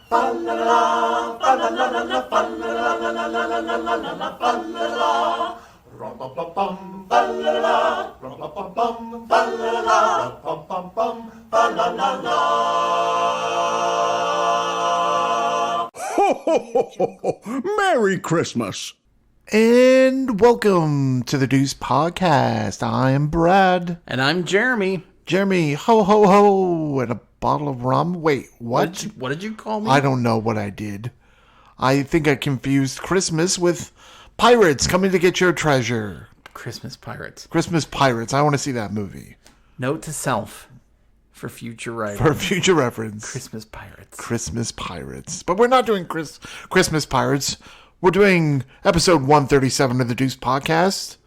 Merry Christmas. And welcome to the Deuce Podcast. I am Brad. And I'm Jeremy. Jeremy, ho, ho, ho, and a bottle of rum. Wait, what? What did you call me? I don't know what I did. I think I confused Christmas with pirates coming to get your treasure. Christmas Pirates. Christmas Pirates. I want to see that movie. Note to self for future writing. For future reference. Christmas Pirates. Christmas Pirates. But we're not doing Christmas Pirates. We're doing episode 137 of the Deuce Podcast,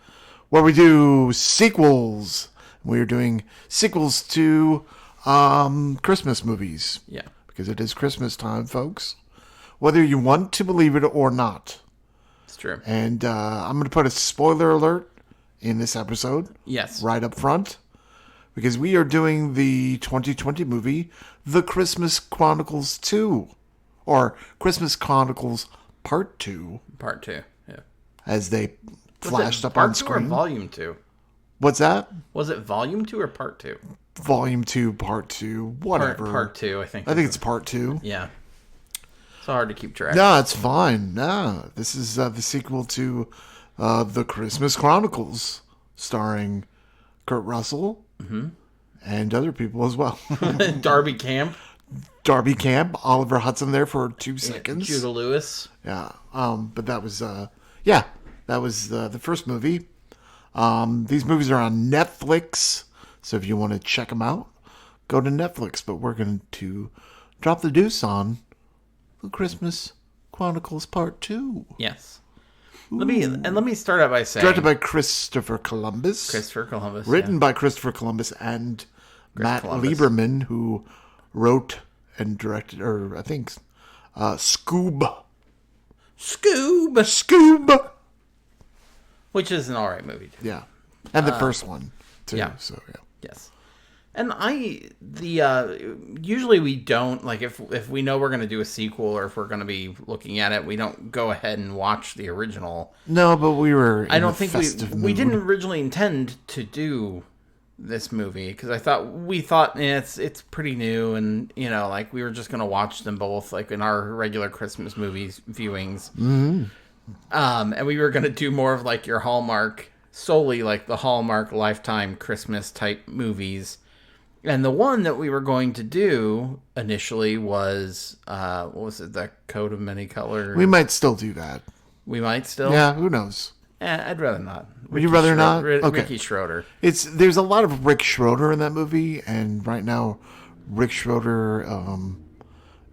where we do sequels. We're doing sequels to Christmas movies. Yeah. Because it is Christmas time, folks. Whether you want to believe it or not. It's true. And I'm going to put a spoiler alert in this episode. Yes. Right up front. Because we are doing the 2020 movie, The Christmas Chronicles 2. Or Christmas Chronicles Part 2. Part 2, yeah. As they flashed up Part on 2 screen. or Volume 2? What's that? Was it Volume 2 or Part 2? Volume 2, Part 2, whatever. Part 2, I think. I think it's Part 2. Yeah. It's hard to keep track. No, it's fine. No, this is the sequel to The Christmas Chronicles, starring Kurt Russell and other people as well. Darby Camp. Darby Camp, Oliver Hudson there for 2 seconds. Judah Lewis. Yeah, but that was the first movie. These movies are on Netflix, so if you want to check them out, go to Netflix. But we're going to drop the deuce on The Christmas Chronicles Part 2. Yes. Let me start out by saying, Directed by Christopher Columbus. Written by Christopher Columbus and Matt Lieberman, who wrote and directed, or I think, Scoob. Which is an alright movie, too. Yeah. And the first one, too. Yeah. So, yeah. Yes. And usually we don't, like, if we know we're going to do a sequel or if we're going to be looking at it, we don't go ahead and watch the original. No, but we were I don't think we didn't originally intend to do this movie because we thought it's pretty new, and like we were just gonna watch them both like in our regular Christmas movies viewings. Mm-hmm. And we were gonna do more of like your Hallmark, solely like the Hallmark Lifetime Christmas type movies. And the one that we were going to do initially was what was it? The Coat of Many Colors. We might still do that. We might still. Yeah, who knows? I'd rather not. Would you rather not? Okay. Ricky Schroeder. There's a lot of Rick Schroeder in that movie, and right now, Rick Schroeder,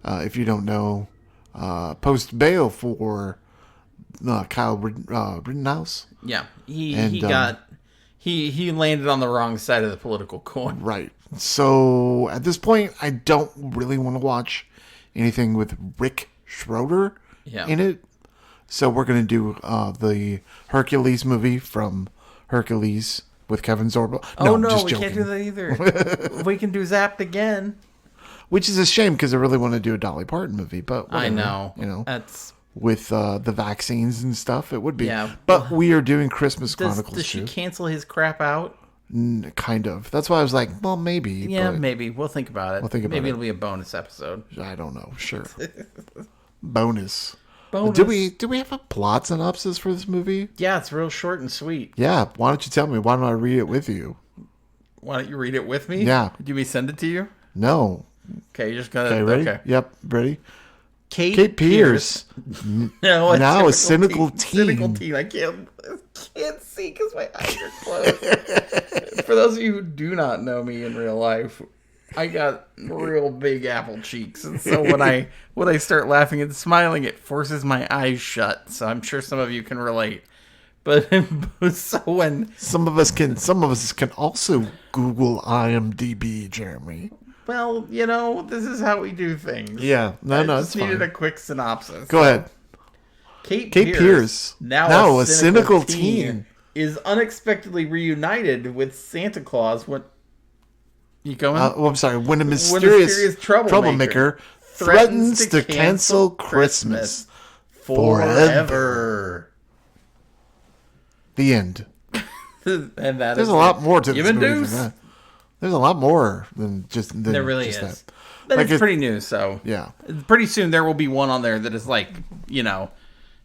if you don't know, post bail for Kyle Rittenhouse. Yeah, he landed on the wrong side of the political coin. Right. So at this point, I don't really want to watch anything with Rick Schroeder in it. So we're going to do the Hercules movie from Hercules with Kevin Sorbo. No, we can't do that either. We can do Zapped again. Which is a shame because I really want to do a Dolly Parton movie. But whatever, I know. That's with the vaccines and stuff, it would be. Yeah. But we are doing Christmas Chronicles Does she too. cancel his crap out? Kind of. That's why I was like, well, maybe. Yeah, maybe. We'll think about it. Maybe it'll be a bonus episode. I don't know. Sure. Bonus. Do we have a plot synopsis for this movie? Yeah, it's real short and sweet. Yeah. Why don't you tell me? Why don't I read it with you? Why don't you read it with me? Yeah. Do we send it to you? No. Okay, you're just gonna. Okay, ready? Okay. Yep, ready. Kate Pierce. now a cynical teen. Cynical teen. I can't see because my eyes are closed. For those of you who do not know me in real life, I got real big apple cheeks, and so when I start laughing and smiling, it forces my eyes shut. So I'm sure some of you can relate. But so when some of us can also Google IMDb, Jeremy. Well, this is how we do things. Yeah, I just needed fine. a quick synopsis. Go ahead. Kate Pierce, now a cynical teen, is unexpectedly reunited with Santa Claus. What? You going? I'm sorry. When a mysterious troublemaker threatens to cancel Christmas forever. The end. And that There's is a lot more to this Given movie deuce. than that. There's a lot more than just than There really just is. that. But Like it's pretty new, so Yeah. pretty soon there will be one on there that is like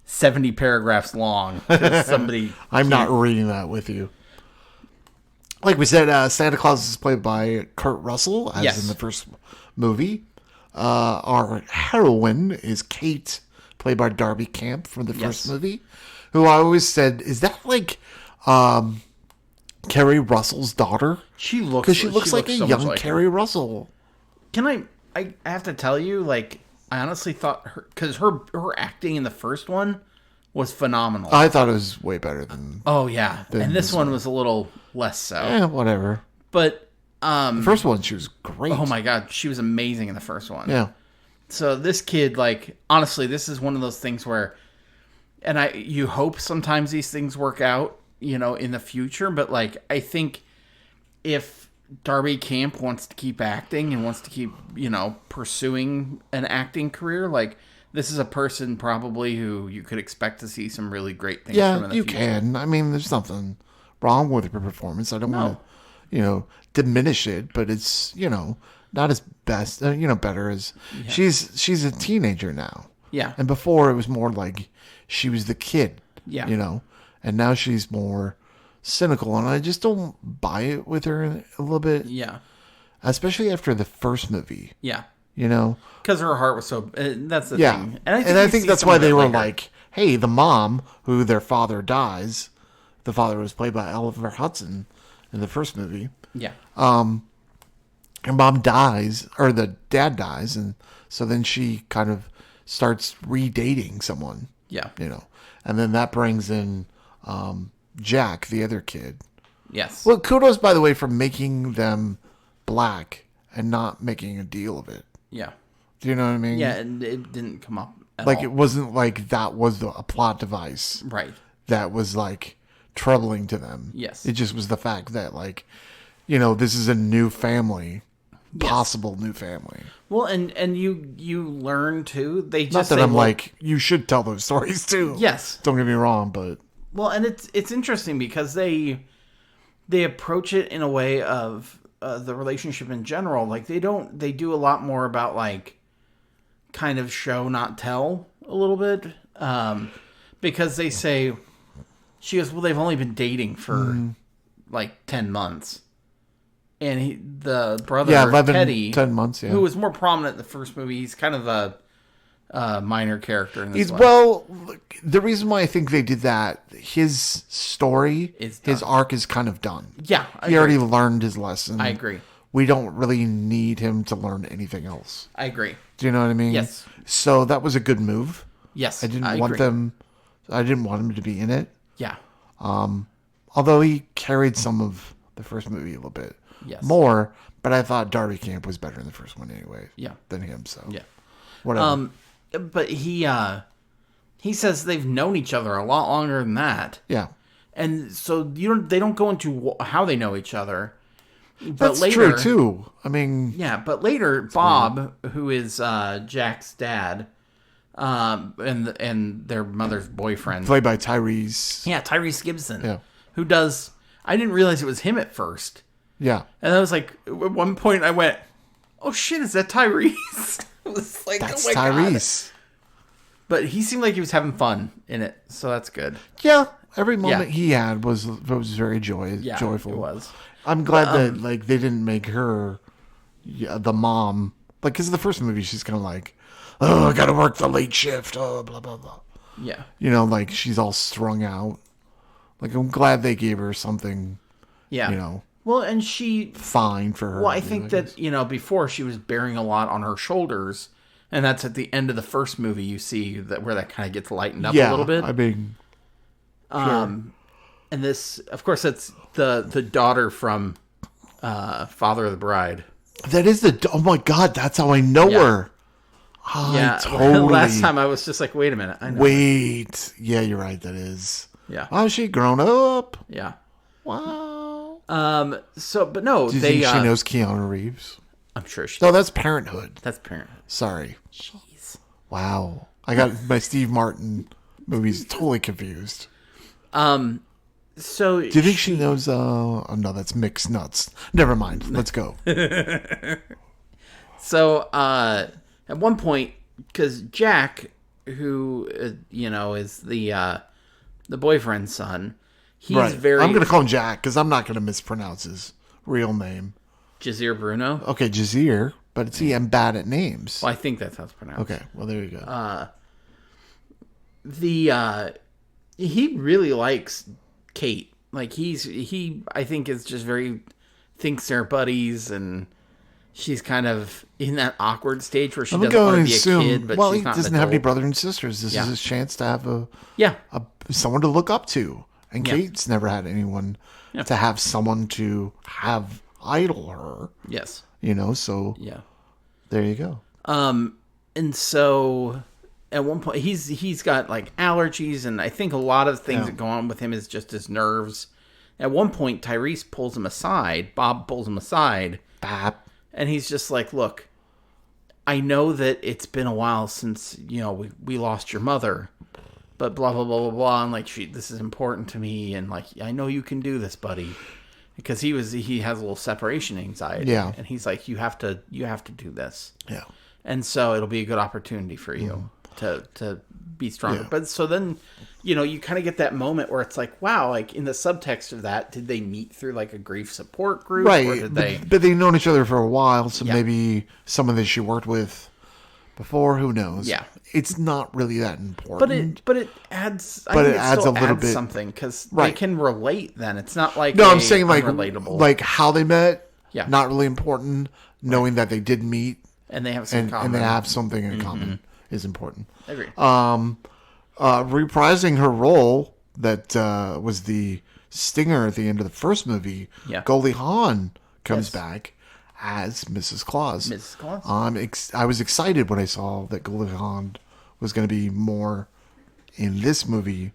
70 paragraphs long. 'Cause somebody I'm not reading that with you. Like we said, Santa Claus is played by Kurt Russell, as Yes. in the first movie. Our heroine is Kate, played by Darby Camp from the first Yes. movie, who I always said, is that like Kerry Russell's daughter? She looks Because she looks like a so much young like her. Kerry Russell. Can I have to tell you, like, I honestly thought because her acting in the first one was phenomenal. I thought it was way better than... Oh yeah, and this one was a little less so. whatever. But The first one, she was great. oh my god, she was amazing in the first one. Yeah. So this kid, like, honestly, this is one of those things where, and you hope sometimes these things work out, in the future. But like, I think if Darby Camp wants to keep acting and wants to keep, pursuing an acting career, like, this is a person probably who you could expect to see some really great things from in the you future. can. I mean, there's nothing wrong with her performance. I don't want to, diminish it, but it's, not as best, better as she's a teenager now. Yeah. And before it was more like she was the kid. Yeah. And now she's more cynical, and I just don't buy it with her a little bit. Yeah. Especially after the first movie. Yeah. Because her heart was so... that's the yeah. thing. And you I think see that's some why of it they were later. like, hey, the mom, who their father dies, the father was played by Oliver Hudson in the first movie. Yeah. Her mom dies, or the dad dies, and so then she kind of starts redating someone. Yeah. And then that brings in Jack, the other kid. Yes. Well, kudos, by the way, for making them black and not making a deal of it. Yeah. Do you know what I mean? Yeah, and it didn't come up at Like, all. it wasn't like that was a plot device Right. that was, like, troubling to them. Yes. It just was the fact that, like, this is a new family. Possible new family. Well, and you learn, too, they just Not that say, I'm well, like, you should tell those stories, too. Yes. Don't get me wrong, but... Well, and it's interesting because they approach it in a way of the relationship in general. Like, they do a lot more about, like, kind of show, not tell a little bit. Because they say, she goes, well, they've only been dating for, like, 10 months. And the brother, 11, Teddy, 10 months, yeah. who was more prominent in the first movie, he's kind of a minor character in this one. Well, look, the reason why I think they did that, his story, Is his done. arc is kind of done. Yeah, I He agree. already learned his lesson. I agree. We don't really need him to learn anything else. I agree. Do you know what I mean? Yes. So that was a good move. Yes, I didn't want agree. him to be in it. Yeah. Although he carried some of the first movie a little bit Yes. more, but I thought Darby Camp was better in the first one anyway. Yeah. Than him. So Yeah. whatever. But he says they've known each other a lot longer than that, yeah. and so they don't go into how they know each other. But That's later, true too. I mean, Yeah, but later Bob, who is Jack's dad, and their mother's boyfriend, played by Tyrese. yeah, Tyrese Gibson, Yeah. who does. I didn't realize it was him at first, Yeah. and I was like, at one point I went, "Oh shit, is that Tyrese?" I was like, That's "Oh my God." Tyrese. But he seemed like he was having fun in it, so that's good. Yeah. Every moment Yeah. he had was very Yeah, joyful. it was. I'm glad that like they didn't make her the mom. Like, because in the first movie she's kind of like, oh, I gotta work the late shift. Oh, blah blah blah. Yeah. Like she's all strung out. Like, I'm glad they gave her something. Yeah. Well, and she. Fine for her. Well, I to do, think guess. that before she was bearing a lot on her shoulders, and that's at the end of the first movie. You see that where that kind of gets lightened up a little bit. I mean, And this, of course, that's the daughter from Father of the Bride. that is oh my God, that's how I know Yeah. her. Yeah. totally. Last time I was just like, wait a minute. I know. Wait. Yeah, you're right. That is. Yeah. Oh, she grown up. Yeah. Wow. So, but no, Do you they. think she knows Keanu Reeves? I'm sure she. No, that's Parenthood. That's Parenthood. Sorry. Jeez. Wow. I got my Steve Martin movies totally confused. So do you think she knows? Oh no, that's Mixed Nuts. Never mind. Let's go. So at one point, because Jack, who is the boyfriend's son, he's Right. very. I'm going to call him Jack because I'm not going to mispronounce his real name. Jazir Bruno. Okay, Jazir, but see, I'm bad at names. Well, I think that's how it's pronounced. Okay, well there you go. He really likes Kate. Like he I think is just thinks they're buddies, and she's kind of in that awkward stage where she doesn't want to be a kid, but she's not he doesn't have any brothers and sisters. This is his chance to have someone to look up to. And Kate's never had anyone to have someone to have idol her. Yes. So there you go. And so at one point he's got like allergies, and I think a lot of things that go on with him is just his nerves. At one point Tyrese pulls him aside, Bob pulls him aside. Bob. And he's just like, look, I know that it's been a while since, we lost your mother, but blah, blah, blah, blah, blah. And like, this is important to me. And like, I know you can do this, buddy. Because he has a little separation anxiety. Yeah. And he's like, you have to do this. Yeah. And so it'll be a good opportunity for you to be stronger. Yeah. But so then, you kind of get that moment where it's like, wow, like in the subtext of that, did they meet through like a grief support group? Right. Or did but they've known each other for a while. So maybe someone that she worked with before, who knows? Yeah. It's not really that important. But it adds. But it adds a little bit something because they can relate. Then it's not like I'm saying like unrelatable. Like how they met. Yeah. Not really important. Knowing that they did meet and they have some common. And they have something in common is important. Agreed. Reprising her role that was the stinger at the end of the first movie. Yeah. Goldie Hawn comes back as Mrs. Claus. Mrs. Claus. I was excited when I saw that Goldie Hawn was going to be more in this movie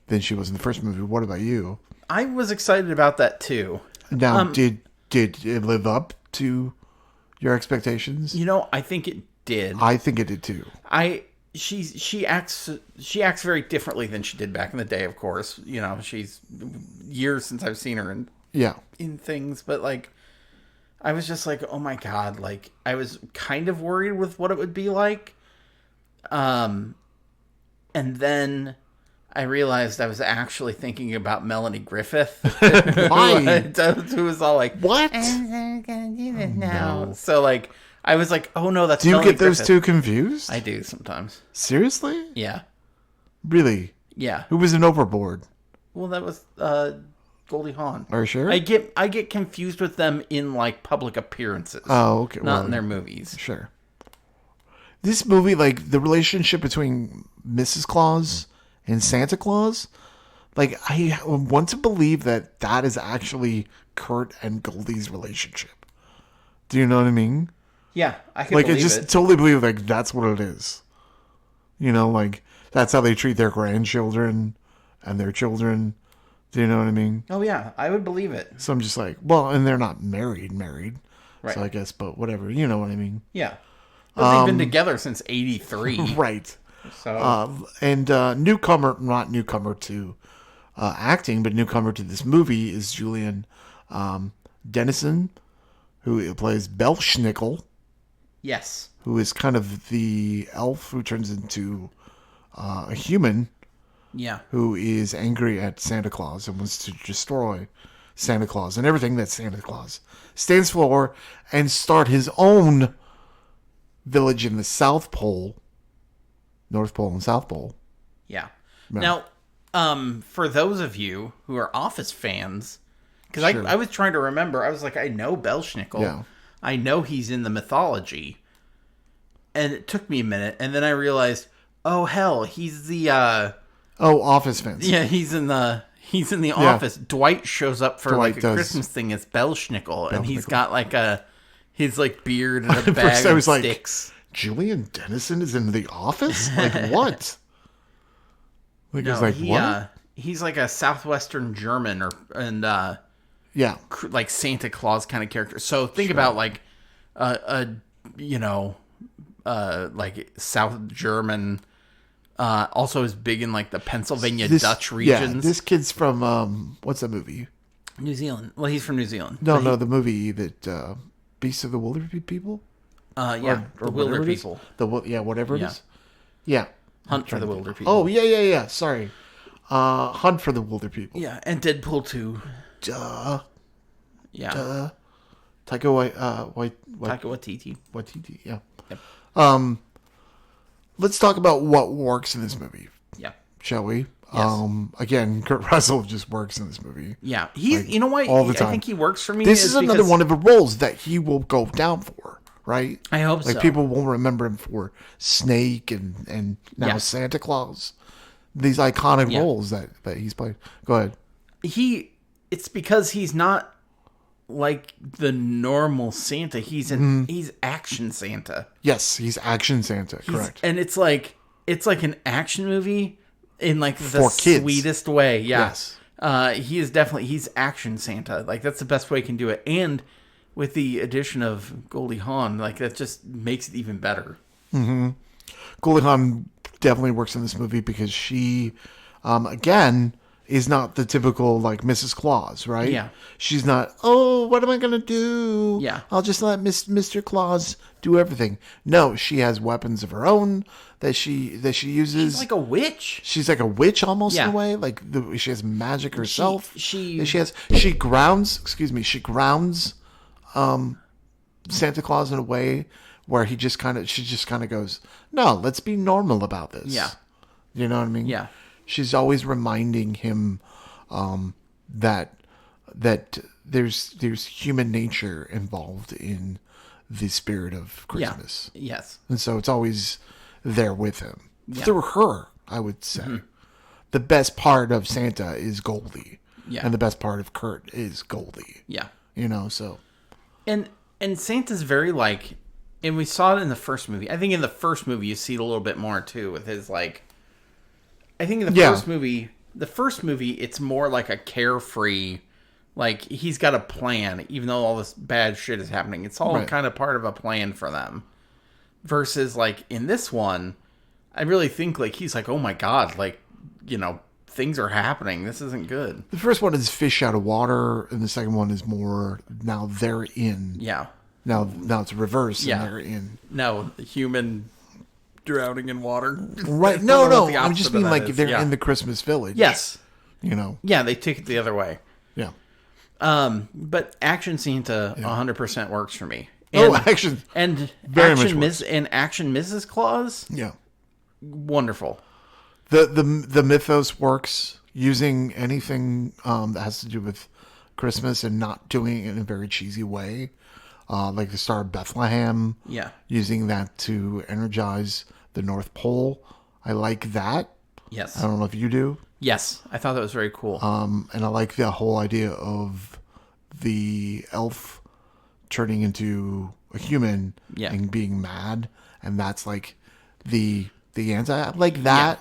than she was in the first movie. What about you? I was excited about that too. Now, did it live up to your expectations? I think it did. I think it did too. She acts very differently than she did back in the day. Of course, she's years since I've seen her in things, but like. I was just like, oh my God, like, I was kind of worried with what it would be like. And then I realized I was actually thinking about Melanie Griffith. Why? Who was all like, what? I'm going to do this now. No. So, like, I was like, oh no, that's Do you Melanie get those Griffith. two confused? I do sometimes. Seriously? Yeah. Really? Yeah. Who was in Overboard? Well, that was Goldie Hawn. Are you sure? I get confused with them in like public appearances. Oh, okay. Not in their movies. Sure. This movie, like the relationship between Mrs. Claus and Santa Claus, like I want to believe that is actually Kurt and Goldie's relationship. Do you know what I mean? Yeah, I can like believe I just totally believe like that's what it is. Like that's how they treat their grandchildren and their children. Do you know what I mean? Oh, yeah. I would believe it. So I'm just like, well, and they're not married. Right. So I guess, but whatever. You know what I mean? Yeah. But they've been together since 83. Right. So. And newcomer, not newcomer to acting, but newcomer to this movie is Julian Dennison, who plays Belschnickel. Yes. Who is kind of the elf who turns into a human. Yeah. Who is angry at Santa Claus and wants to destroy Santa Claus and everything that Santa Claus stands for and start his own village in the South Pole, North Pole and South Pole. Yeah. Now, for those of you who are Office fans, because I was trying to remember, I was like, I know Belschnickel. Yeah. I know he's in the mythology. And it took me a minute, and then I realized, oh, hell, he's the... Office fans. Yeah, he's in the office. Dwight shows up for a Christmas thing as Belschnickel, and he's got like his beard and a bag of sticks. Like, Julian Dennison is in the office? Like what? Like no, what? He's like a southwestern German like Santa Claus kind of character. So think about like you know, like South German. Also is big in like the Pennsylvania Dutch regions. Yeah, this kid's from what's that movie? New Zealand. Well, he's from New Zealand. No, the movie that Beasts of the Wilder People. Yeah, or the Wilder whatever it is. People. Whatever it Yeah. is. Yeah, Hunt for the Wilder People. Oh yeah. Sorry, Hunt for the Wilder People. Yeah, and Deadpool 2. Duh. Yeah. Taika Waititi. Waititi. Yeah. Yep. Let's talk about what works in this movie, Yeah. shall we? Yes. Again, Kurt Russell just works in this movie. Yeah. He's, Like, you know what? all the time. I think he works for me. This is another because- one of the roles that he will go down for, right? I hope like so. people will remember him for Snake and now Yeah. Santa Claus. These iconic roles that he's played. Go ahead. It's because he's not like the normal Santa. He's action Santa. Yes, he's action Santa. Correct. And it's like an action movie in like the For kids. sweetest way. Yeah. Yes. He's action Santa. Like that's the best way you can do it. And with the addition of Goldie Hawn, like that just makes it even better. Goldie Hawn definitely works in this movie because she, again, is not the typical like Mrs. Claus, right? Yeah. She's not. Oh, what am I gonna do? Yeah. I'll just let Mr. Claus do everything. No, she has weapons of her own that she uses. She's like a witch. She's like a witch almost in Yeah. a way. Like she has magic herself. she grounds. She grounds Santa Claus in a way where she just kind of goes, no, let's be normal about this. Yeah. You know what I mean? Yeah. She's always reminding him that there's human nature involved in the spirit of Christmas. Yeah. Yes. And so it's always there with him. Yeah. Through her, I would say. The best part of Santa is Goldie. Yeah. And the best part of Kurt is Goldie. Yeah. You know, so. And Santa's very like, and we saw it in the first movie. I think in the first movie you see it a little bit more too with his like. I think in the first movie, it's more like a carefree, like he's got a plan, even though all this bad shit is happening. It's all kind of part of a plan for them. Versus like in this one, I really think like he's like, oh my god, like you know things are happening. This isn't good. The first one is fish out of water, and the second one is more now they're in. Yeah. Now it's reverse, Yeah. and they're in. No, the human drowning in water. Right? I don't No. know what the I'm just opposite mean of like that is. they're Yeah. in the Christmas village. Yes. You know. Yeah, they take it the other way. Yeah. But Action Santa 100% works for me. Action. And Very Action much Miss and Action Mrs. Claus, Yeah. wonderful. The mythos works using anything that has to do with Christmas and not doing it in a very cheesy way. Like the Star of Bethlehem. Yeah. Using that to energize the North Pole. I like that. Yes. I don't know if you do. Yes, I thought that was very cool. And I like the whole idea of the elf turning into a human and being mad. And that's like the answer. I like that.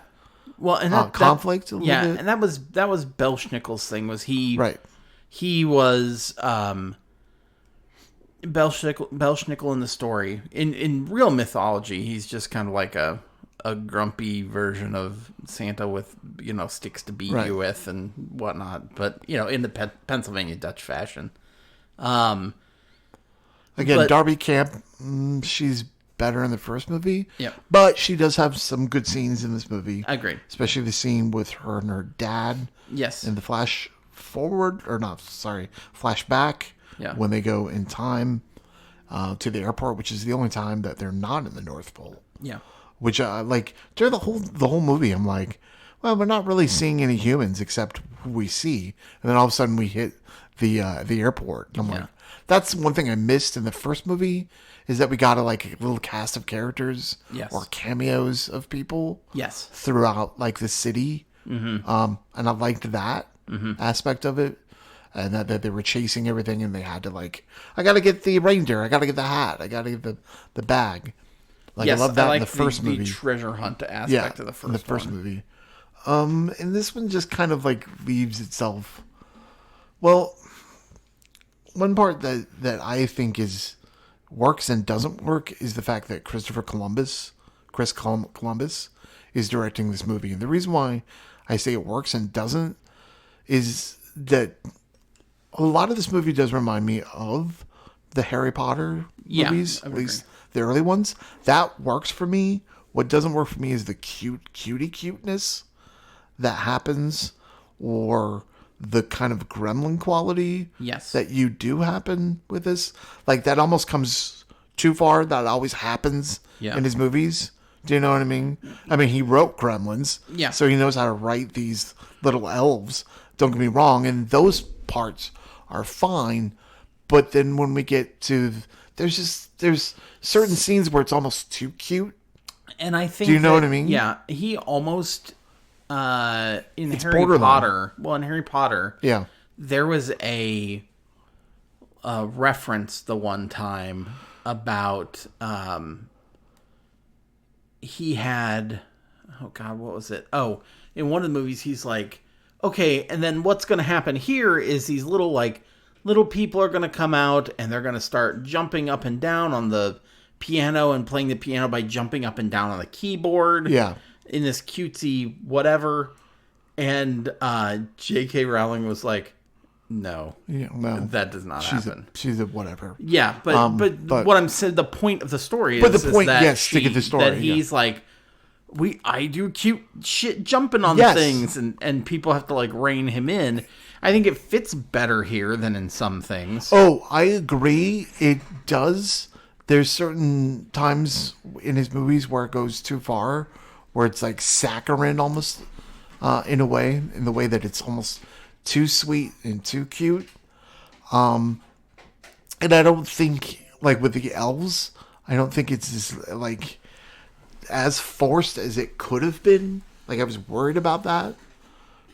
Well, and that conflict a little bit. and that was Belschnickel's thing. Was he Right. He was Belschnickel in the story. In real mythology, he's just kind of like a grumpy version of Santa with, you know, sticks to beat you with and whatnot. But, you know, in the Pennsylvania Dutch fashion. Again, Darby Camp, she's better in the first movie. Yeah. But she does have some good scenes in this movie. I agree. Especially the scene with her and her dad. Yes. In the flashback. Yeah. When they go in time to the airport, which is the only time that they're not in the North Pole. Yeah. Which like during the whole movie, I'm like, well, we're not really seeing any humans except who we see, and then all of a sudden we hit the airport. And I'm like, that's one thing I missed in the first movie is that we got a little cast of characters or cameos of people throughout like the city, and I liked that aspect of it. And that they were chasing everything, and they had to I got to get the reindeer, I got to get the hat, I got to get the bag. I love that in the first movie. The treasure hunt aspect of the first in the first movie. And this one just kind of leaves itself. Well, one part that I think is works and doesn't work is the fact that Chris Columbus, is directing this movie. And the reason why I say it works and doesn't is that a lot of this movie does remind me of the Harry Potter movies, at least the early ones. That works for me. What doesn't work for me is the cuteness that happens, or the kind of gremlin quality that you do happen with this. Like, that almost comes too far. That always happens in his movies. Do you know what I mean? I mean, he wrote Gremlins, so he knows how to write these little elves. Don't get me wrong, and those parts are fine. But then when we get to, there's certain scenes where it's almost too cute. And I think, do you know what I mean? Yeah, he almost in it's Harry borderline. Potter. Well, in Harry Potter, yeah, there was a reference the one time about he had, oh God, what was it? Oh, in one of the movies, he's like, okay, and then what's going to happen here is these little people are going to come out and they're going to start jumping up and down on the piano and playing the piano by jumping up and down on the keyboard. Yeah. In this cutesy whatever. And J.K. Rowling was like, no, that does not happen. She's a whatever. Yeah, but what I'm saying, the point of the story is, to get the story, that he's like, I do cute shit jumping on things, and people have to like rein him in. I think it fits better here than in some things. Oh, I agree. It does. There's certain times in his movies where it goes too far, where it's like saccharine almost, in a way, in the way that it's almost too sweet and too cute. And I don't think, like with the elves, I don't think it's as forced as it could have been. Like, I was worried about that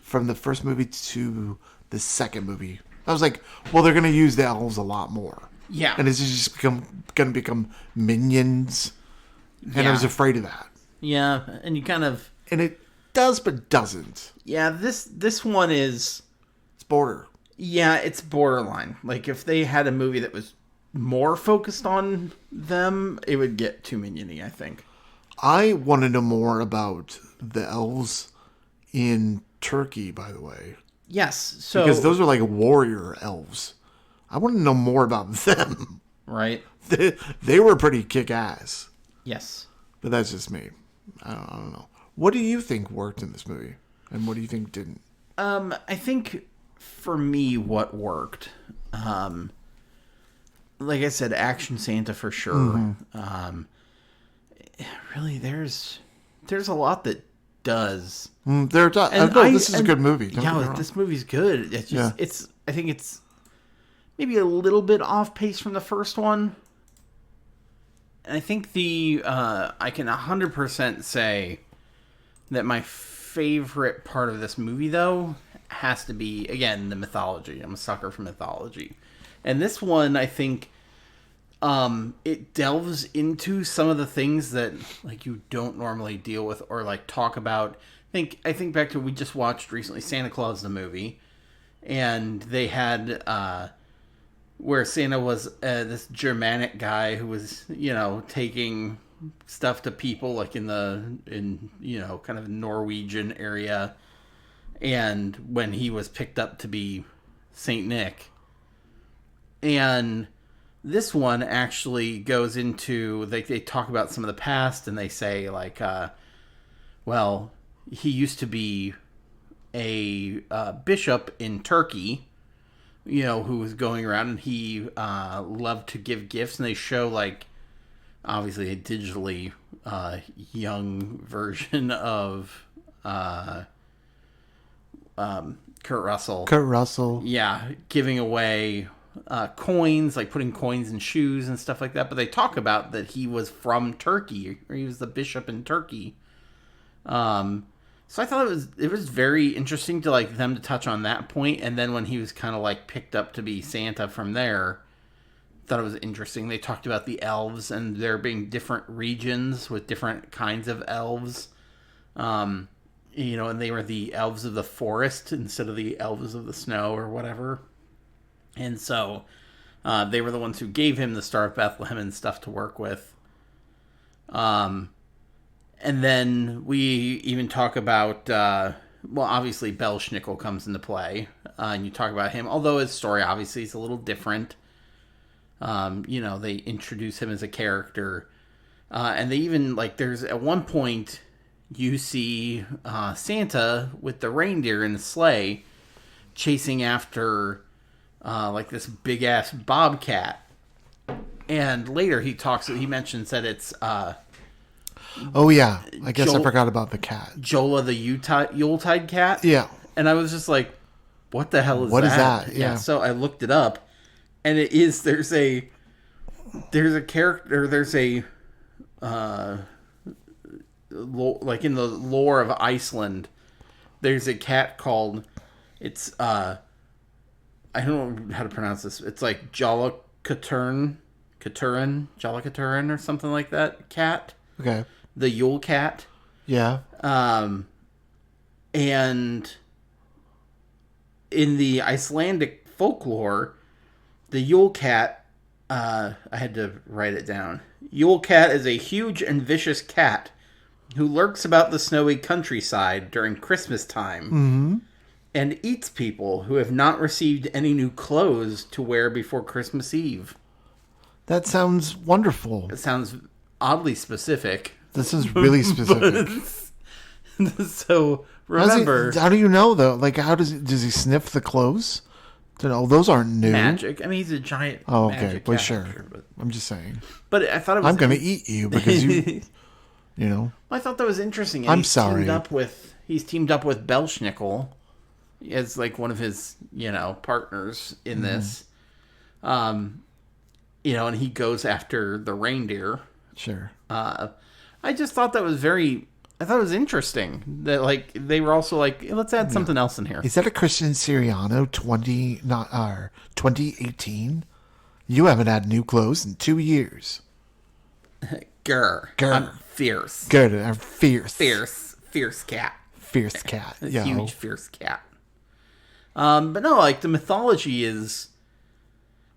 from the first movie to the second movie. I was like, well, they're going to use the elves a lot more. Yeah. And it's just going to become minions. And I was afraid of that. Yeah, and you kind of... And it does, but doesn't. Yeah, this one is... It's border. Yeah, it's borderline. Like, if they had a movie that was more focused on them, it would get too minion-y, I think. I want to know more about the elves in Turkey, by the way. Yes, so... Because those are like warrior elves. I want to know more about them. Right. They were pretty kick-ass. Yes. But that's just me. I don't know. What do you think worked in this movie? And what do you think didn't? I think, for me, what worked... like I said, Action Santa for sure. Mm-hmm. Really, there's a lot that does. This is a good movie. This movie's good. It's just, I think it's maybe a little bit off pace from the first one. And I think I can 100% say that my favorite part of this movie, though, has to be, again, the mythology. I'm a sucker for mythology. And this one, I think, it delves into some of the things that like you don't normally deal with or like talk about. I think back to, we just watched recently Santa Claus the movie, and they had where Santa was this Germanic guy who was, taking stuff to people like in kind of Norwegian area, and when he was picked up to be Saint Nick. And this one actually goes into, they talk about some of the past, and they say, like, well, he used to be a bishop in Turkey, who was going around, and he loved to give gifts, and they show, like, obviously a digitally young version of Kurt Russell. Yeah, giving away... coins, like putting coins in shoes and stuff like that. But they talk about that he was from Turkey, or he was the bishop in Turkey. So I thought it was very interesting to like them to touch on that point. And then when he was kind of like picked up to be Santa from there, I thought it was interesting. They talked about the elves and there being different regions with different kinds of elves. And they were the elves of the forest instead of the elves of the snow or whatever. And so They were the ones who gave him the Star of Bethlehem and stuff to work with. And then we even talk about, obviously Belschnickel comes into play, and you talk about him, although his story obviously is a little different. They introduce him as a character, and they even, there's at one point, you see Santa with the reindeer in the sleigh chasing after, this big-ass bobcat. And later he mentions that it's... oh, yeah. I guess I forgot about the cat. Jola the Yuletide cat? Yeah. And I was just like, what the hell is that? What is that? Yeah. So I looked it up, and it is, there's a character, there's a, in the lore of Iceland, there's a cat called, it's, I don't know how to pronounce this. It's like Jolakaturn or something like that. Cat. Okay. The Yule cat. Yeah. And in the Icelandic folklore, the Yule cat, I had to write it down. Yule cat is a huge and vicious cat who lurks about the snowy countryside during Christmas time and eats people who have not received any new clothes to wear before Christmas Eve. That sounds wonderful. It sounds oddly specific. This is really specific. So remember, how do you know though? Does he sniff the clothes? To know those aren't new. Magic. I mean, he's a giant. Oh, okay. Magic Well, character, sure. But I'm just saying. But I thought it was. I'm going to eat you because you know. I thought that was interesting. And I'm sorry. He's teamed up with Belschnickel as one of his partners in this. And he goes after the reindeer. Sure. I just thought that was I thought it was interesting that they were also let's add something else in here. Is that a Christian Siriano 2018? You haven't had new clothes in 2 years. Grr. I'm fierce. Good. I'm fierce. Fierce cat. Fierce cat. Yeah. Huge fierce cat. But no, the mythology is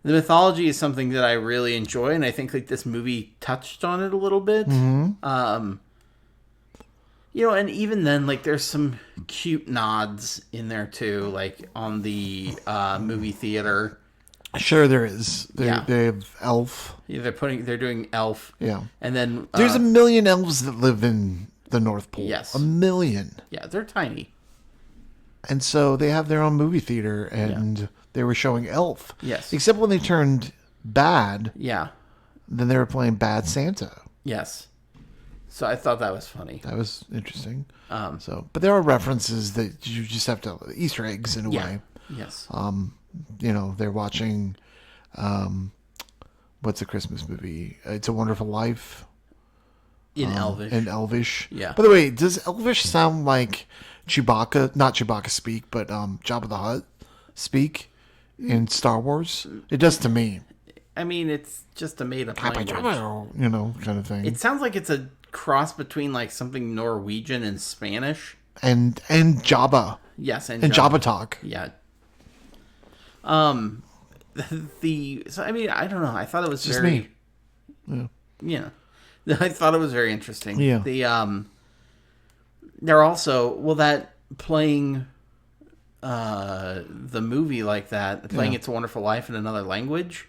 something that I really enjoy, and I think this movie touched on it a little bit. Mm-hmm. And even then, there's some cute nods in there too, on the movie theater. Sure, there is. They have Elf. Yeah, they're doing Elf. Yeah, and then there's a million elves that live in the North Pole. Yes, a million. Yeah, they're tiny, and so they have their own movie theater, and they were showing Elf. Yes, except when they turned bad. Yeah, then they were playing Bad Santa. Yes. So I thought that was funny. That was interesting. But there are references that you just have to Easter eggs in a way. Yes. They're watching. What's a Christmas movie? It's a Wonderful Life. In Elvish. In Elvish. Yeah. By the way, does Elvish sound like Chewbacca? Not Chewbacca speak, but Jabba the Hutt speak in Star Wars. It does to me. I mean, it's just a made-up language. Kind of thing. It sounds like it's a cross between something Norwegian and Spanish. And Jabba. Yes, and Jabba talk. Yeah. I mean, I don't know. I thought it was just very me. Yeah. I thought it was very interesting. Yeah. They're also that playing the movie like that, playing It's a Wonderful Life in another languge.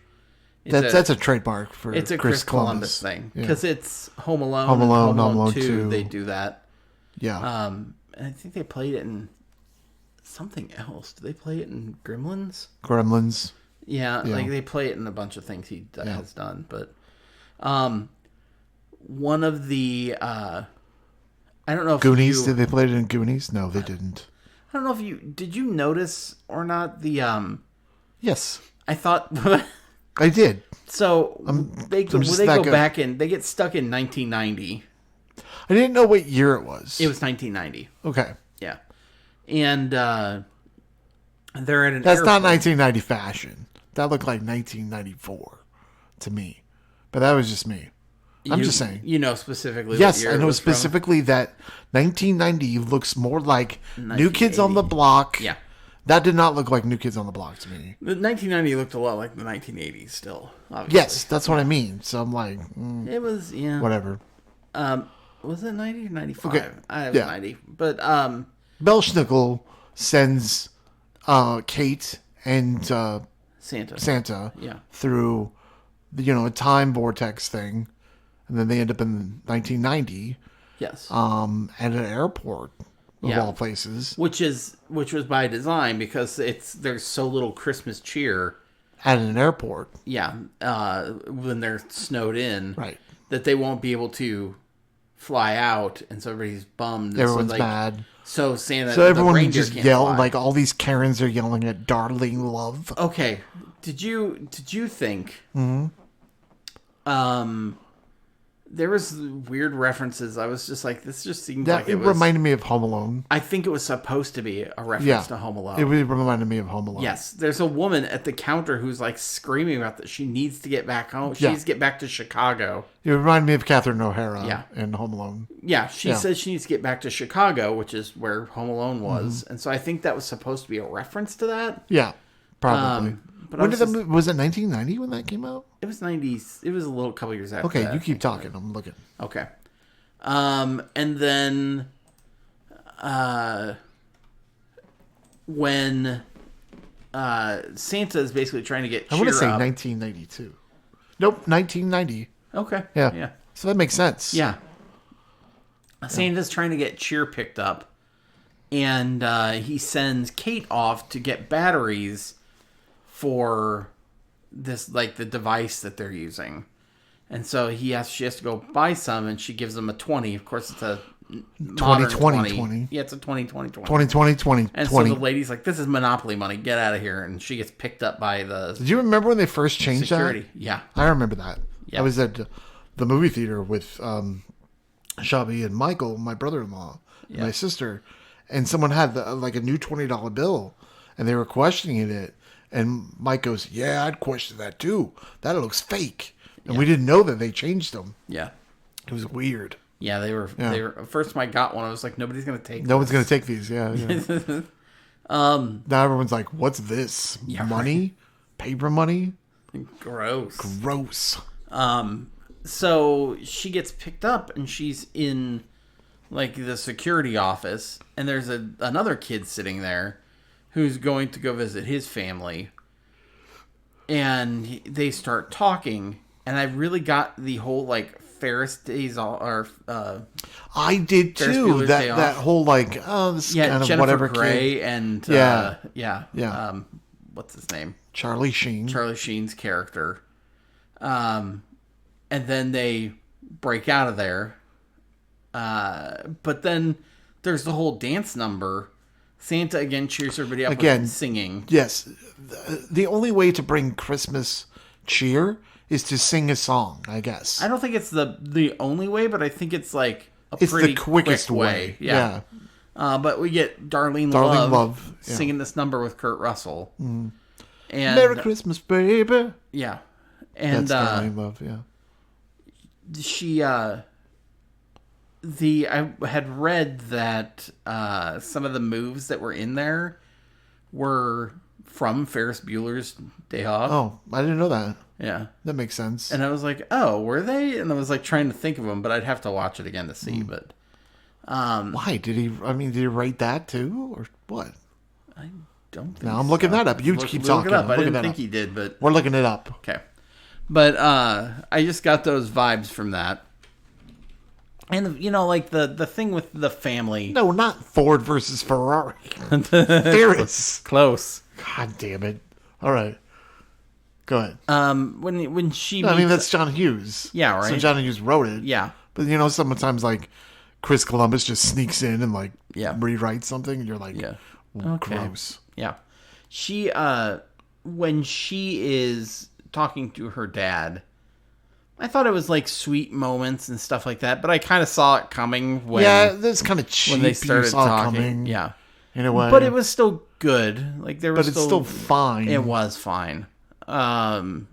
That's a trademark for it's a Chris Columbus thing because it's Home Alone. Home Alone 2. They do that. Yeah. And I think they played it in something else. Did they play it in Gremlins? Yeah, they play it in a bunch of things he has done. But one of the I don't know if Goonies. Did they play it in Goonies? No, they didn't. I don't know if did you notice or not the Yes. I thought. I did. So they go back in. They get stuck in 1990. I didn't know what year it was. It was 1990. Okay. Yeah, and they're at an. That's airport. not 1990 fashion. That looked like 1994 to me, but that was just me. I'm just saying. You know specifically. Yes, what year I know it was specifically that 1990 looks more like New Kids on the 1980. Block. Yeah. That did not look like New Kids on the Block to me. The 1990 looked a lot like the 1980s still, obviously. Yes, that's what I mean. So I'm like, It was, yeah. whatever. Was it 90 or 95? Okay. I was 90. But, Belschnickel sends Kate and Santa. Yeah. through, a time vortex thing. And then they end up in 1990 Yes. at an airport, of all places. Which was by design because there's so little Christmas cheer. At an airport. Yeah. When they're snowed in. Right. That they won't be able to fly out, and so everybody's bummed. And Everyone's mad. So Santa, So everyone the just yelled, like all these Karens are yelling at Darling Love. Okay, did you think? There was weird references. I was just like, this just seemed like it reminded me of Home Alone. I think it was supposed to be a reference to Home Alone. It really reminded me of Home Alone. Yes, there's a woman at the counter who's like screaming about that she needs to get back home. She needs to get back to Chicago. It reminded me of Catherine O'Hara in Home Alone. Yeah, she says she needs to get back to Chicago, which is where Home Alone was. And so I think that was supposed to be a reference to that. Yeah, probably. But when did was it 1990 when that came out? It was 90s. It was a couple years after Okay, that, you keep talking. I'm looking. Okay. And then when Santa is basically trying to get cheer I want to say up. 1992. Nope, 1990. Okay. Yeah. So that makes sense. Yeah. Santa's trying to get cheer picked up. And he sends Kate off to get batteries for this, like, the device that they're using. And so she has to go buy some, and she gives him a 20. Of course, it's a modern 20. Yeah, it's a 20. 20. And so the lady's like, this is Monopoly money. Get out of here. And she gets picked up by the Did you remember when they first changed security. that? Yeah. I remember that. Yeah. I was at the movie theater with Shabby and Michael, my brother-in-law, and my sister, and someone had like a new $20 bill, and they were questioning it. And Mike goes, yeah, I'd question that too. That looks fake. And we didn't know that they changed them. Yeah. It was weird. Yeah, they were. First time I got one, I was like, nobody's going to take No one's going to take these. Yeah. Now everyone's like, what's this? Yeah, money? Right. Paper money? Gross. So she gets picked up, and she's in, like, the security office. And there's another kid sitting there who's going to go visit his family. And they start talking. And I really got the whole, like, Ferris days off, or I did too. That whole, like, this kind of Jennifer whatever Grey kid. and what's his name? Charlie Sheen. Charlie Sheen's character. And then they break out of there. But then there's the whole dance number. Santa again cheers everybody up with singing. Yes. The only way to bring Christmas cheer is to sing a song, I guess. I don't think it's the only way, but I think it's like it's pretty the quickest quick way. Yeah. But we get Darlene Love singing this number with Kurt Russell. Mm. And Merry Christmas, baby. Yeah. And that's Darlene Love, yeah. She I had read that some of the moves that were in there were from Ferris Bueller's Day Off. Oh, I didn't know that. Yeah. That makes sense. And I was like, oh, were they? And I was like trying to think of them, but I'd have to watch it again to see. But why? Did he write that too? Or what? I don't think Now I'm looking that up. You keep talking. I didn't think he did, but we're looking it up. Okay. But I just got those vibes from that. And, like the thing with the family. No, not Ford versus Ferrari. Ferris. Close. God damn it. All right. Go ahead. When she I mean, that's John Hughes. Yeah, right. So John Hughes wrote it. Yeah. But, sometimes, like, Chris Columbus just sneaks in and, like, rewrites something, and you're like, gross. Yeah. She, when she is talking to her dad, I thought it was like sweet moments and stuff like that, but I kind of saw it coming when that's kind of cheap. When they started talking, coming, yeah, in a way, but it was still good. Like there was, but it's still fine. It was fine. I'm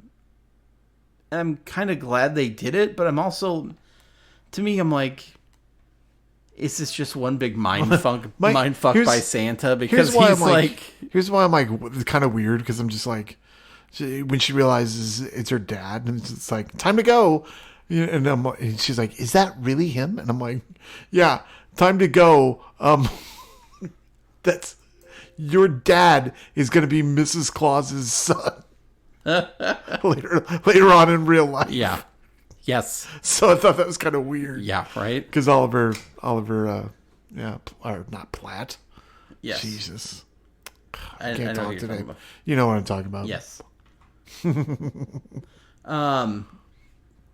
kind of glad they did it, but I'm also, to me, I'm like, is this just one big mind fuck here's- by Santa? Because why he's I'm like, here's why I'm like, it's kind of weird because I'm just like, when she realizes it's her dad, and it's like, time to go. Yeah, and she's like, is that really him? And I'm like, yeah, time to go. That's your dad is going to be Mrs. Claus's son later on in real life. yeah, yes, So I thought that was kind of weird. yeah, right, Because Oliver, yeah, or not Platt. yes. Jesus, I can't know talk what you're today. talking about. You know what I'm talking about. Yes.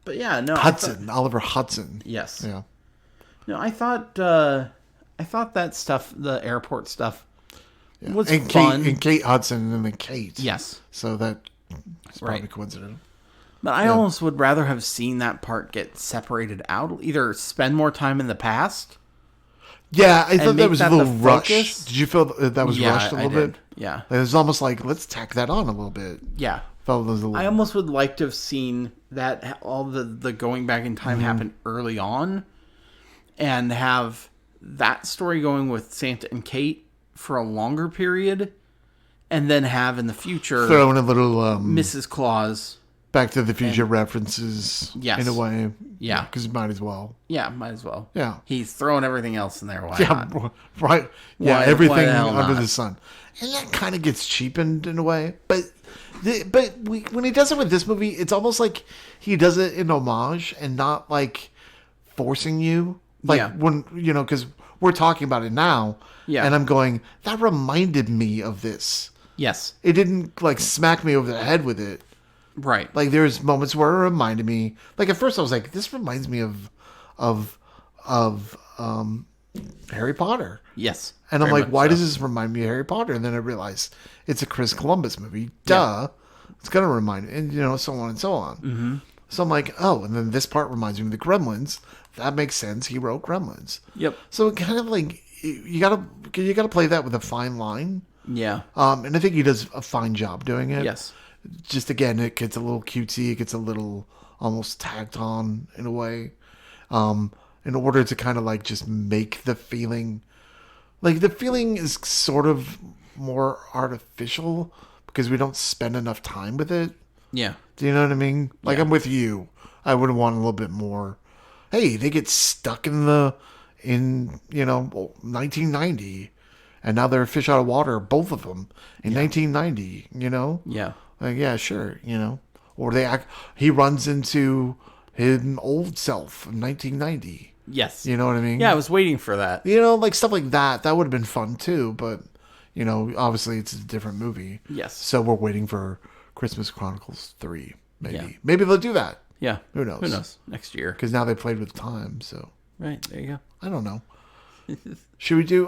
But yeah, no. Oliver Hudson. Yes. Yeah. No, I thought that stuff, the airport stuff, was and fun. Kate Hudson and then Kate. Yes. So that's probably Right. coincidental. But I almost would rather have seen that part get separated out. Either spend more time in the past. Yeah, I thought that make was that a the little rushed. focus? Did you feel that was rushed a I little did. bit? Yeah. It was almost like, let's tack that on a little bit. Yeah. Felt it was a little. I almost would like to have seen that all the going back in time happen early on, and have that story going with Santa and Kate for a longer period, and then have in the future throw in a little Mrs. Claus. Back to the Future references. Yes. In a way. Yeah. Because might as well. Yeah, might as well. Yeah. He's throwing everything else in there. Why Yeah, not? right. Yeah, Why everything the hell under not? the sun, and that kind of gets cheapened in a way. But when he does it with this movie, it's almost like he does it in homage and not like forcing you. Like Yeah. when because we're talking about it now, Yeah. and I'm going, that reminded me of this. Yes. It didn't like smack me over the head with it. Right. Like there's moments where it reminded me. Like at first I was like, this reminds me of Harry Potter. Yes. And I'm Very like, much why so. does this remind me of Harry Potter? And then I realized it's a Chris Columbus movie. Duh. It's going to remind me. And, so on and so on. Mm-hmm. So I'm like, oh, and then this part reminds me of the Gremlins. That makes sense. He wrote Gremlins. Yep. So it kind of like, you gotta play that with a fine line. Yeah. And I think he does a fine job doing it. Yes. Just again, it gets a little cutesy. It gets a little almost tacked on in a way. In order to kind of like just make the feeling, like the feeling is sort of more artificial because we don't spend enough time with it. Yeah. Do you know what I mean? Like Yeah. I'm with you. I would want a little bit more. Hey, they get stuck in 1990, and now they're fish out of water, both of them in 1990. Yeah. Like, yeah, sure, or he runs into his old self in 1990. Yes. You know what I mean? Yeah, I was waiting for that. Like stuff like that. That would have been fun too, but obviously it's a different movie. Yes. So we're waiting for Christmas Chronicles 3. Maybe. Yeah. Maybe they'll do that. Yeah. Who knows? Who knows? Next year. Because now they played with time, so Right. There you go. I don't know. Should we do?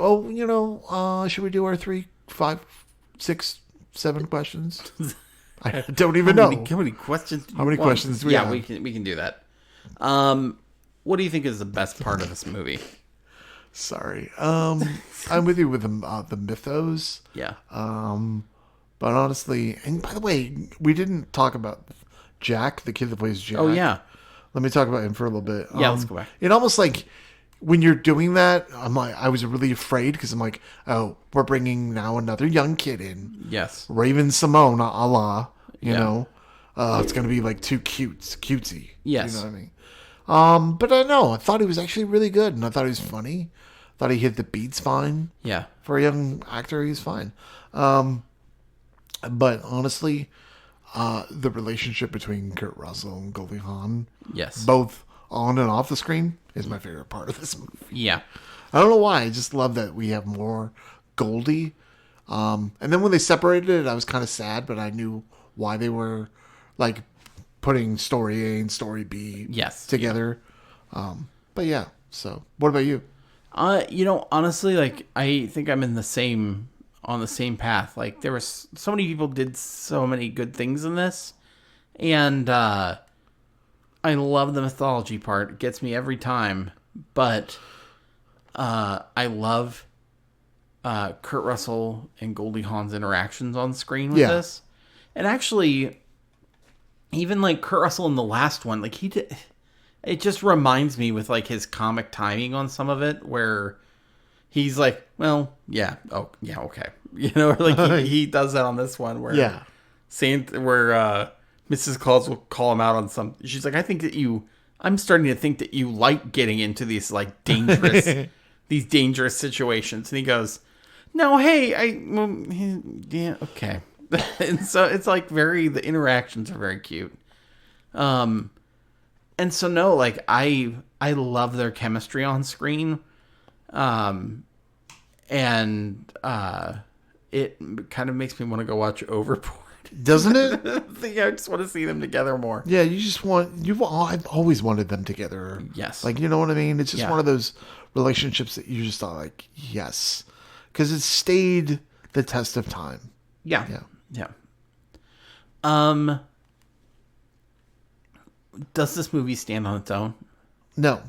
Should we do our 3, 5, 6, 7 questions? I don't even know. How many questions? How many questions do we have? we can do that. What do you think is the best part of this movie? Sorry. I'm with you with the mythos. Yeah. But honestly, and by the way, we didn't talk about Jack, the kid that plays Jack. Oh yeah. Let me talk about him for a little bit. Yeah, let's go back. It almost like when you're doing that, I was really afraid because I'm like, oh, we're bringing now another young kid in. Yes. Raven Simone, a la, Yeah. it's going to be like too cutesy. Yes. You know what I mean? But I know, I thought he was actually really good, and I thought he was funny. Thought he hit the beats fine. Yeah. For a young actor, he's fine. But honestly, the relationship between Kurt Russell and Goldie Hawn, Yes. both on and off the screen, is my favorite part of this movie. Yeah. I don't know why. I just love that we have more Goldie. And then when they separated it, I was kind of sad, but I knew why they were like putting story A and story B Yes. together. But yeah. So, what about you? Honestly, like I think I'm on the same path. Like there was so many people did so many good things in this, and I love the mythology part. It gets me every time. But I love Kurt Russell and Goldie Hawn's interactions on screen with this, and actually, even like Kurt Russell in the last one, like he did. it just reminds me with like his comic timing on some of it, where he's like, well, yeah, oh yeah, okay, or like he does that on this one where Mrs. Claus will call him out on some. She's like, I'm starting to think that you like getting into these like dangerous situations, and he goes, no, hey, yeah, okay. And so it's like the interactions are very cute. And so no, like I love their chemistry on screen. And it kind of makes me want to go watch Overboard. Doesn't it? I just want to see them together more. Yeah, I've always wanted them together. Yes. Like, you know what I mean? It's just one of those relationships that you just thought like, yes. Because it stayed the test of time. Yeah. Does this movie stand on its own? No.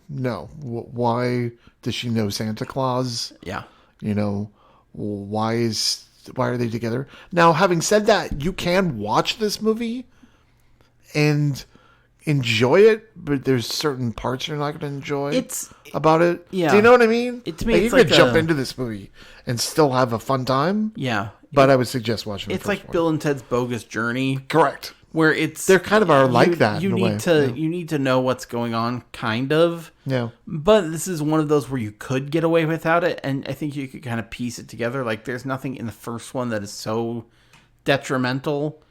Why does she know Santa Claus? Yeah. Why are they together? Now, having said that, you can watch this movie and enjoy it, but there's certain parts you're not going to enjoy about it. Yeah. Do you know what I mean? To me, you could jump into this movie and still have a fun time. Yeah. But I would suggest watching It's like Bill and Ted's Bogus Journey. Correct. Where they're kind of like that. You need to know what's going on, kind of. Yeah. But this is one of those where you could get away without it, and I think you could kind of piece it together. Like, there's nothing in the first one that is so detrimental.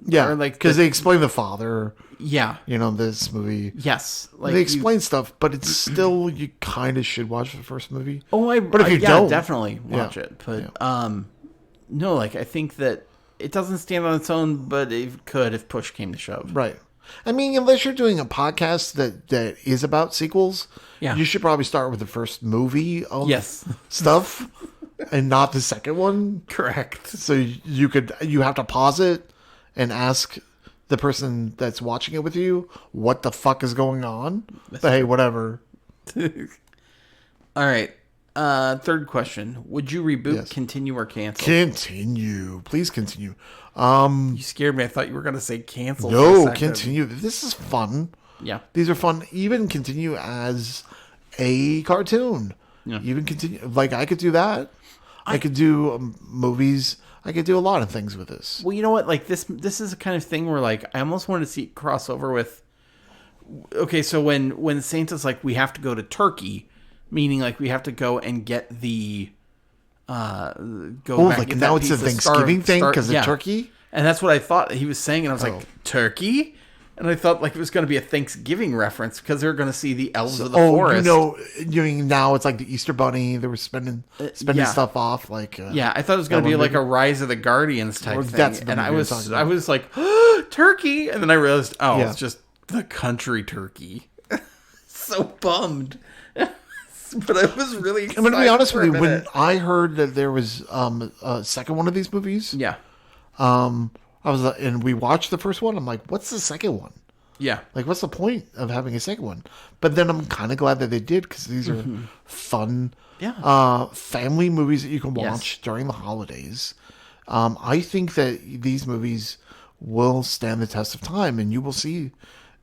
Yeah, because they explain the father. Yeah. This movie. Yes. Like they explain stuff, but it's still, you kind of should watch the first movie. But if you don't, definitely watch it. But no, like I think that it doesn't stand on its own, but it could if push came to shove. Right. I mean, unless you're doing a podcast that is about sequels, you should probably start with the first movie of stuff and not the second one. Correct. So you have to pause it and ask the person that's watching it with you what the fuck is going on. But hey, whatever. All right. Third question. Would you reboot, continue, or cancel? Continue. Please continue. You scared me. I thought you were going to say cancel. No, continue. This is fun. Yeah. These are fun. Even continue as a cartoon. Yeah. Even continue. Like, I could do that. I could do movies. I could do a lot of things with this. Well, you know what? Like, this is the kind of thing where, like, I almost wanted to see it cross over with... Okay, so when Santa's like, we have to go to Turkey... Meaning, like, we have to go and get the back. Like now it's a Thanksgiving thing because of turkey, and that's what I thought he was saying. And I was like, turkey, and I thought like it was going to be a Thanksgiving reference because they were going to see the elves of the forest. You mean now it's like the Easter Bunny. They were spending stuff off. Like, I thought it was going to be like a Rise of the Guardians type thing. That's and I was like, turkey, and then I realized, it's just the country turkey. So bummed. But I was really excited. I'm going to be honest with you. When I heard that there was a second one of these movies, I was and we watched the first one. I'm like, what's the second one? Yeah, like what's the point of having a second one? But then I'm kind of glad that they did because these are fun, family movies that you can watch during the holidays. I think that these movies will stand the test of time, and you will see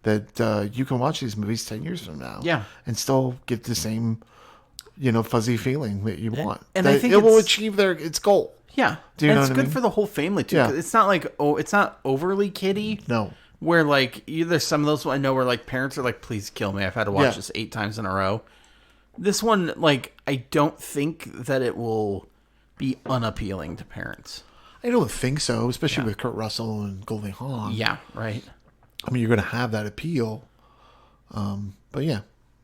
that you can watch these movies 10 years from now, and still get the same. Fuzzy feeling that you want. And I think it will achieve its goal. Yeah. It's good for the whole family, too. Yeah. It's not like, it's not overly kiddie. No. Where, like, there's some of those I know where, like, parents are like, please kill me. I've had to watch this 8 times in a row. This one, like, I don't think that it will be unappealing to parents. I don't think so, especially with Kurt Russell and Goldie Hawn. Yeah, right. I mean, you're going to have that appeal. But yeah,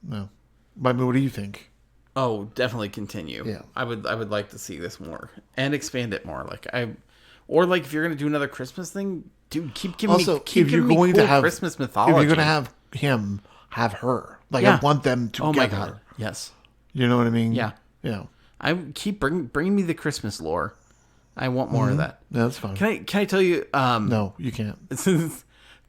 no. I mean, what do you think? Oh, definitely continue. Yeah, I would like to see this more and expand it more. Or if you're gonna do another Christmas thing, dude, keep giving me cool Christmas mythology. If you're gonna have him, have her. Like I want them together. Oh my god, yes. You know what I mean? Yeah. I keep bringing me the Christmas lore. I want more of that. Yeah, that's fine. Can I tell you? No, you can't.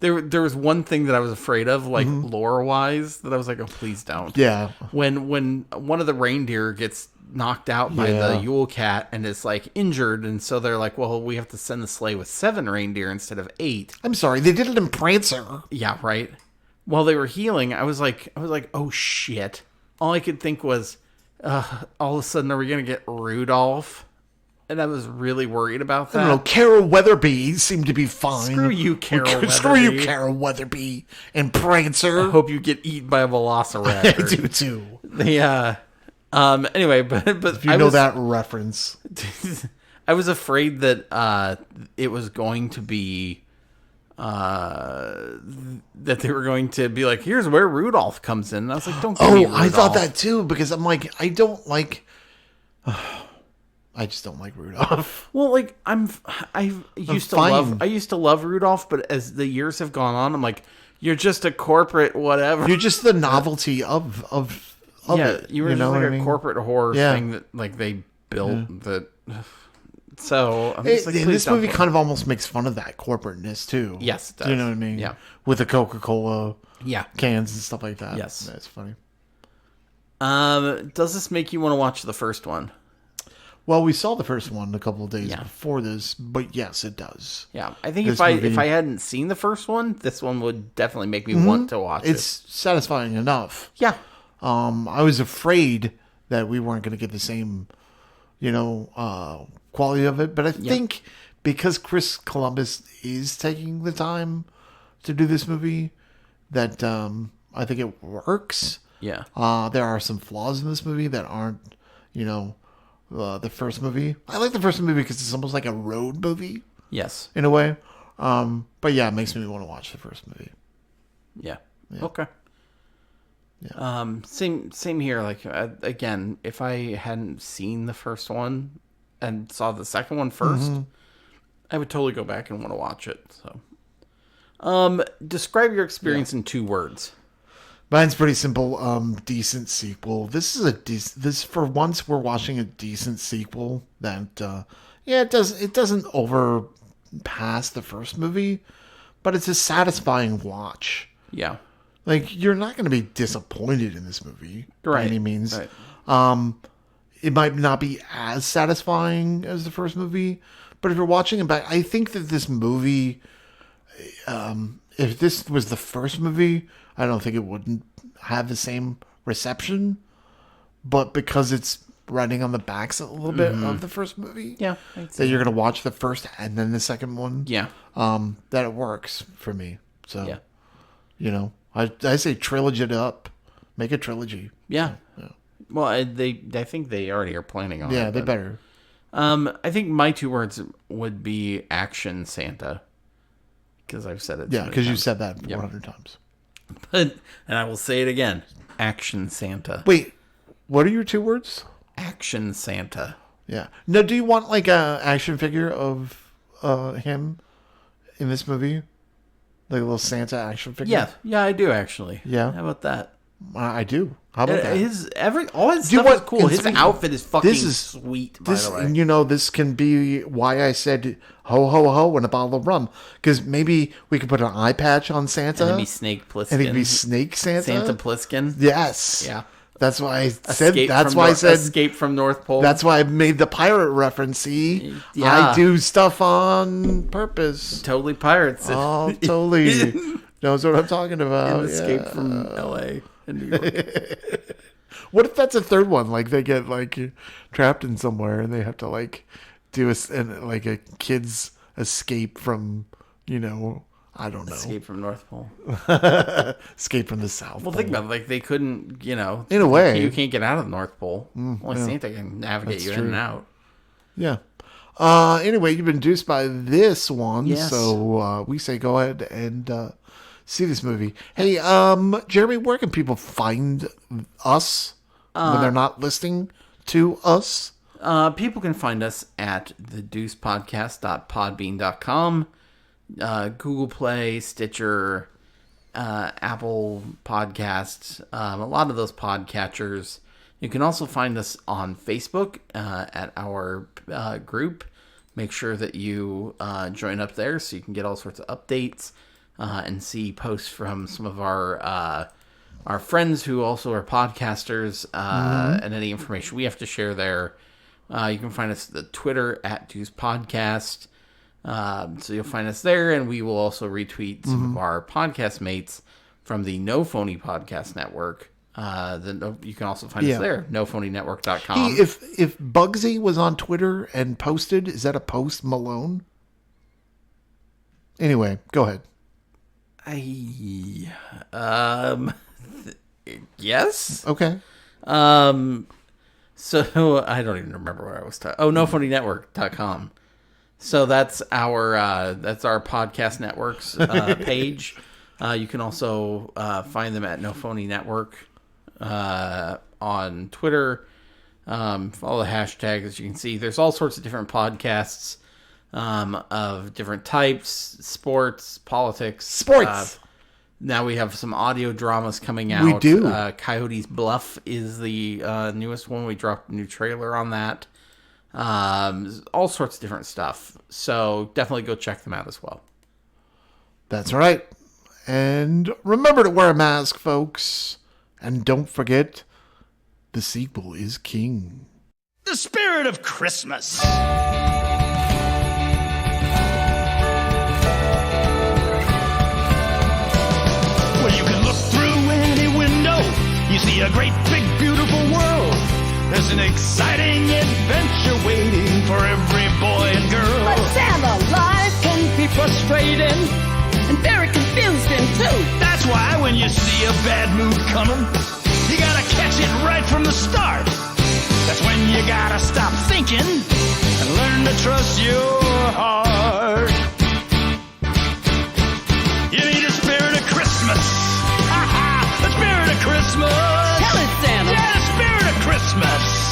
There was one thing that I was afraid of, like lore-wise, that I was like, oh, please don't. Yeah. When one of the reindeer gets knocked out by the Yule Cat and is, like, injured, and so they're like, well, we have to send the sleigh with 7 reindeer instead of 8. I'm sorry, they did it in Prancer. Yeah, right? while they were healing, I was like, oh shit. All I could think was, all of a sudden, are we going to get Rudolph? And I was really worried about that. I don't know. Carol Weatherby seemed to be fine. Screw you, Carol Weatherby. Screw you, Carol Weatherby and Prancer. I hope you get eaten by a velociraptor. I do too. Anyway, but if you know that reference. I was afraid that it was going to be that they were going to be like, here's where Rudolph comes in. And I was like, don't give me Rudolph. I thought that too, because I'm like, I don't like I just don't like Rudolph. Well, like I used to love Rudolph, but as the years have gone on, I'm like, you're just a corporate whatever. You're just the novelty of it. You were just like a corporate horror thing that like they built that. So I'm just like, this movie kind of almost makes fun of that corporateness too. Yes, it does. Do you know what I mean? Yeah, with the Coca-Cola cans and stuff like that. Yes, that's funny. Does this make you want to watch the first one? Well, we saw the first one a couple of days before this, but yes, it does. Yeah, I think if I hadn't seen the first one, this one would definitely make me want to watch it. It's satisfying enough. Yeah. I was afraid that we weren't going to get the same, quality of it, but I think because Chris Columbus is taking the time to do this movie, that I think it works. Yeah. There are some flaws in this movie that aren't, the first movie. I like the first movie because it's almost like a road movie. Yes. In a way. But yeah, it makes me want to watch the first movie. Yeah. Okay. Yeah. Same here. Like, again, if I hadn't seen the first one and saw the second one first, I would totally go back and want to watch it. So, describe your experience in 2 words. Mine's pretty simple. Decent sequel. This is this for once we're watching a decent sequel that it doesn't overpass the first movie, but it's a satisfying watch. Yeah. Like, you're not going to be disappointed in this movie by any means. Right. It might not be as satisfying as the first movie, but if you're watching it back, I think that this movie, if this was the first movie, I don't think it wouldn't have the same reception, but because it's riding on the backs a little bit of the first movie, that you're going to watch the first and then the second one, that it works for me. So, I say trilogy it up, make a trilogy. Yeah. Well, I think they already are planning on it. Yeah, they better. I think my 2 words would be Action Santa, because I've said it. Yeah, because you said that 400 times. And I will say it again. Action Santa. Wait, what are your 2 words? Action Santa. Yeah. Now, do you want like a action figure of him in this movie? Like a little Santa action figure? Yeah, I do actually. Yeah. How about that? I do. How about that? All his stuff is cool. His outfit is fucking sweet, by the way. This can be why I said ho, ho, ho, and a bottle of rum. Because maybe we could put an eye patch on Santa. And it'd be Snake Plissken. And it'd be Snake Santa. Santa Plissken. Yes. Yeah. That's why I said. Escape from North Pole. That's why I made the pirate reference. See, I do stuff on purpose. Totally pirates. Oh, totally knows what I'm talking about. Escape from L.A. and New York. What if that's a third one? Like they get like trapped in somewhere and they have to like do a kid's escape from I don't know. Escape from North Pole. Escape from the South Pole. Think about it. Like, they couldn't, in a way. You can't get out of the North Pole. Only Santa can navigate you in and out. Yeah. Anyway, you've been induced by this one. Yes. So we say go ahead and see this movie. Hey, Jeremy, where can people find us when they're not listening to us? People can find us at thedeucepodcast.podbean.com. Google Play, Stitcher, Apple Podcasts, a lot of those podcatchers. You can also find us on Facebook at our group. Make sure that you join up there so you can get all sorts of updates and see posts from some of our friends who also are podcasters and any information we have to share there. You can find us at the Twitter at Deuce Podcast. So you'll find us there, and we will also retweet some of our podcast mates from the No Phony Podcast Network. You can also find us there, nophonynetwork.com. If Bugsy was on Twitter and posted, is that a post Malone? Anyway, go ahead. Yes. Okay. So I don't even remember what I was talking. Oh, nophonynetwork.com. So that's our podcast networks page. You can also find them at No Phony Network on Twitter. Follow the hashtags. As you can see, there's all sorts of different podcasts of different types: sports, politics, now we have some audio dramas coming out. We do. Coyote's Bluff is the newest one. We dropped a new trailer on that. All sorts of different stuff. So definitely go check them out as well. That's right. And remember to wear a mask, folks. And don't forget, the sequel is king. The spirit of Christmas. Well, you can look through any window. You see a great, big, beautiful world. There's an exciting adventure waiting for every boy and girl. But Santa, life can be frustrating and very confusing too. That's why when you see a bad mood coming, you gotta catch it right from the start. That's when you gotta stop thinking and learn to trust your heart. You need a spirit of Christmas. The spirit of Christmas. Tell it, Santa. Yeah, the spirit of Christmas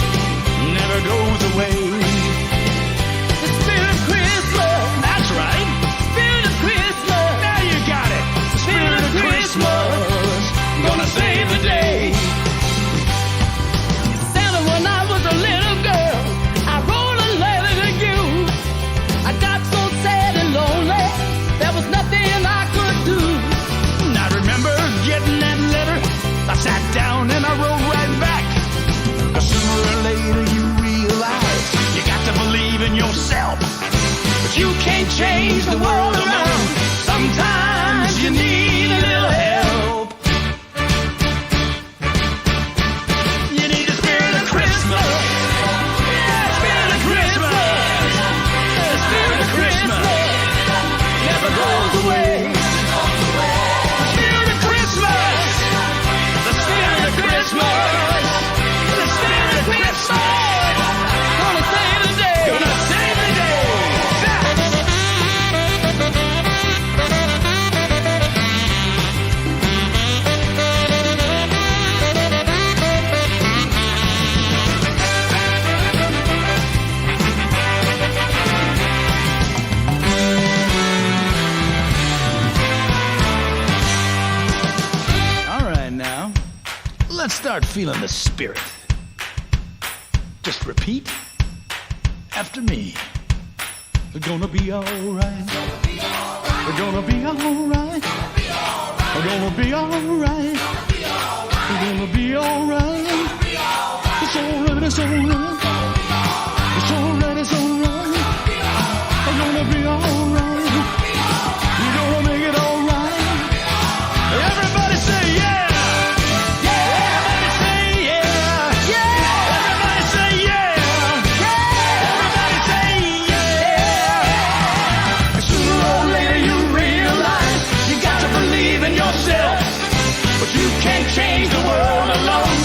never goes away. The spirit of Christmas. That's right. Spirit of Christmas. Now you got it. The spirit of Christmas gonna save the day. Santa, when I was a little girl, I wrote a letter to you. I got so sad and lonely, there was nothing I could do. I remember getting that letter. I sat down and I wrote right back. 'Cause sooner or later you realize you got to believe in yourself. But you can't change the world around. Sometimes you need a little help. You need the spirit of Christmas. Yeah, the spirit of Christmas. The spirit of Christmas never goes away. The spirit of Christmas. The spirit of Christmas. The spirit of Christmas. Gonna save the day. Gonna save the day. All right, now, let's start feeling the spirit. Just repeat after me. We're gonna be all right. We're gonna be all right. We're gonna be all right. We're gonna be all right. It's all right. It's all right. It's all right. It's all right. We're gonna be all right. We're gonna make it all right. Everybody say yeah. Yeah. Everybody say yeah. Yeah. Everybody say yeah. Yeah. Everybody say yeah. Sooner or later you realize you got to believe in yourself. But you can't change the world alone.